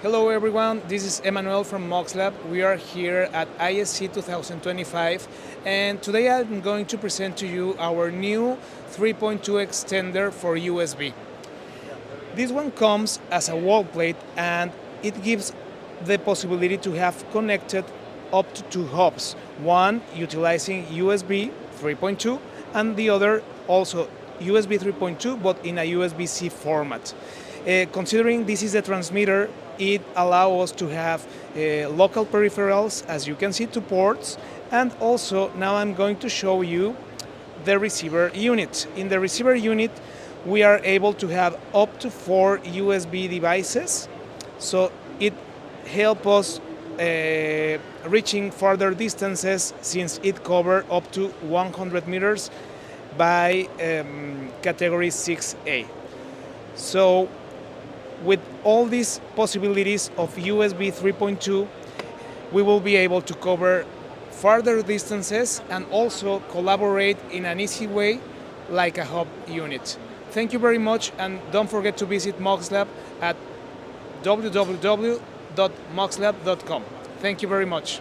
Hello everyone, this is Emmanuel from MuxLab. We are here at ISE 2025 and today I'm going to present to you our new 3.2 extender for USB. This one comes as a Wallplate and it gives the possibility to have connected up to two hubs, one utilizing USB 3.2 and the other also USB 3.2 but in a USB-C format. Considering this is a transmitter, it allows us to have local peripherals, as you can see, two ports, and also now I'm going to show you the receiver unit. In the receiver unit, we are able to have up to 4 USB devices, so it helps us reaching further distances since it covers up to 100 meters by category 6A. So with all these possibilities of USB 3.2, we will be able to cover further distances and also collaborate in an easy way like a hub unit. Thank you very much, and don't forget to visit MuxLab at www.muxlab.com. Thank you very much.